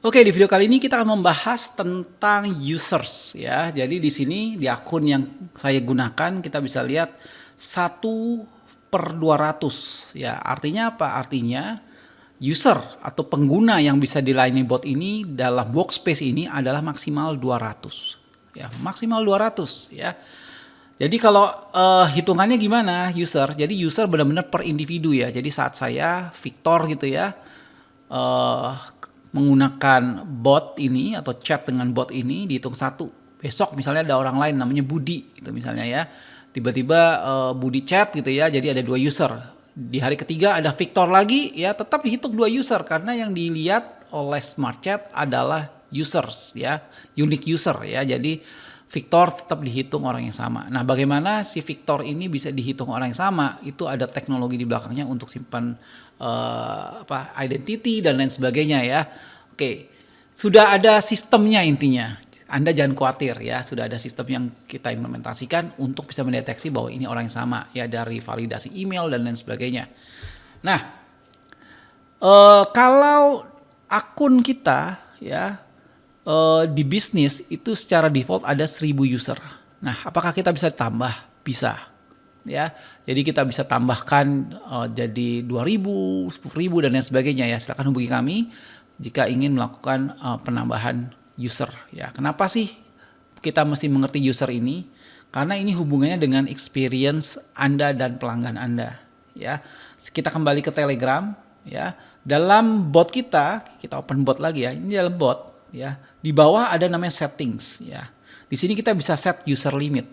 Oke, di video kali ini kita akan membahas tentang users ya. Jadi di sini di akun yang saya gunakan kita bisa lihat 1/200 ya. Artinya apa? Artinya user atau pengguna yang bisa dilayani bot ini dalam workspace ini adalah maksimal 200 ya, maksimal 200 ya. Jadi kalau hitungannya gimana user? Jadi user benar-benar per individu ya. Jadi saat saya Victor gitu ya menggunakan bot ini atau chat dengan bot ini dihitung satu. Besok misalnya ada orang lain namanya Budi gitu misalnya ya. Tiba-tiba Budi chat gitu ya, jadi ada 2 user. Di hari ketiga ada Victor lagi ya, tetap dihitung 2 user karena yang dilihat oleh Smart Chat adalah users ya, unique user ya. Jadi Victor tetap dihitung orang yang sama. Nah, bagaimana si Victor ini bisa dihitung orang yang sama? Itu ada teknologi di belakangnya untuk simpan identity dan lain sebagainya ya. Oke, sudah ada sistemnya intinya. Anda jangan khawatir ya, sudah ada sistem yang kita implementasikan untuk bisa mendeteksi bahwa ini orang yang sama ya dari validasi email dan lain sebagainya. Nah, kalau akun kita ya di bisnis itu secara default ada 1000 user. Nah, apakah kita bisa tambah? Bisa. Ya, jadi kita bisa tambahkan jadi 2000, 10.000 dan lain sebagainya ya. Silakan hubungi kami jika ingin melakukan penambahan user ya. Kenapa sih kita mesti mengerti user ini? Karena ini hubungannya dengan experience Anda dan pelanggan Anda ya. Kita kembali ke Telegram ya. Dalam bot kita open bot lagi ya. Ini dalam bot ya. Di bawah ada namanya settings ya. Di sini kita bisa set user limit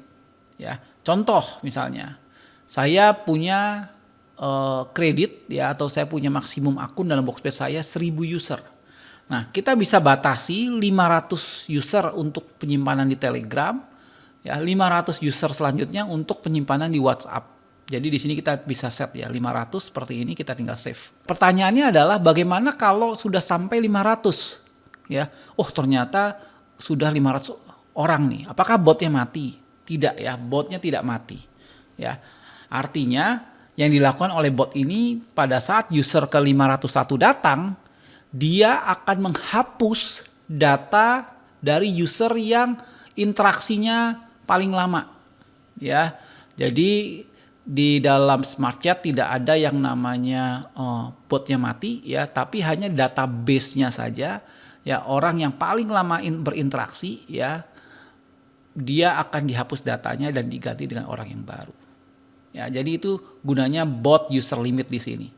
ya. Contoh misalnya, saya punya kredit ya, atau saya punya maksimum akun dalam workspace saya 1000 user. Nah, kita bisa batasi 500 user untuk penyimpanan di Telegram, ya 500 user selanjutnya untuk penyimpanan di WhatsApp. Jadi di sini kita bisa set ya 500 seperti ini, kita tinggal save. Pertanyaannya adalah bagaimana kalau sudah sampai 500 ya? Oh, ternyata sudah 500 orang nih. Apakah botnya mati? Tidak ya, botnya tidak mati. Ya, artinya yang dilakukan oleh bot ini pada saat user ke 501 datang, dia akan menghapus data dari user yang interaksinya paling lama. Ya, jadi di dalam Smart Chat tidak ada yang namanya botnya mati ya, tapi hanya database-nya saja. Ya, orang yang paling lama berinteraksi ya, dia akan dihapus datanya dan diganti dengan orang yang baru. Ya, jadi itu gunanya bot user limit di sini.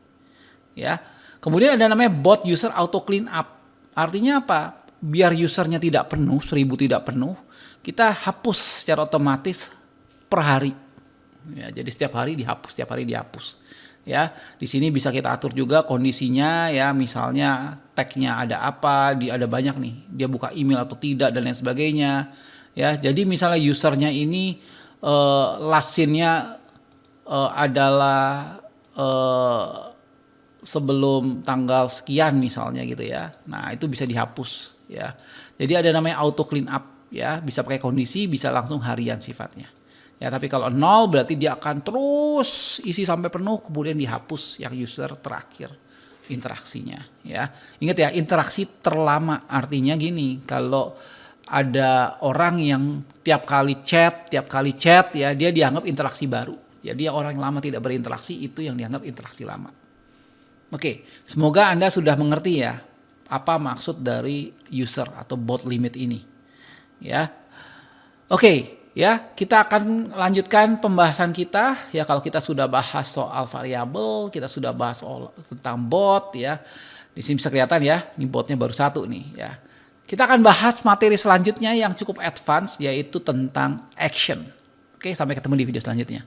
Ya. Kemudian ada namanya bot user auto clean up. Artinya apa? Biar usernya tidak penuh, 1000 tidak penuh, kita hapus secara otomatis per hari. Ya, jadi setiap hari dihapus. Ya, di sini bisa kita atur juga kondisinya ya, misalnya tag-nya ada apa, ada banyak nih, dia buka email atau tidak dan lain sebagainya. Ya, jadi misalnya usernya ini last scene-nya adalah sebelum tanggal sekian misalnya gitu ya. Nah, itu bisa dihapus ya. Jadi ada namanya auto clean up ya, bisa pakai kondisi, bisa langsung harian sifatnya. Ya, tapi kalau 0 berarti dia akan terus isi sampai penuh kemudian dihapus yang user terakhir interaksinya ya. Ingat ya, interaksi terlama artinya gini, kalau ada orang yang tiap kali chat ya, dia dianggap interaksi baru. Jadi orang yang lama tidak berinteraksi itu yang dianggap interaksi lama. Oke, semoga Anda sudah mengerti ya apa maksud dari user atau bot limit ini. Ya. Oke, ya, kita akan lanjutkan pembahasan kita ya. Kalau kita sudah bahas soal variabel, kita sudah bahas tentang bot ya. Di sini bisa kelihatan ya, ini botnya baru satu nih ya. Kita akan bahas materi selanjutnya yang cukup advance, yaitu tentang action. Oke, sampai ketemu di video selanjutnya.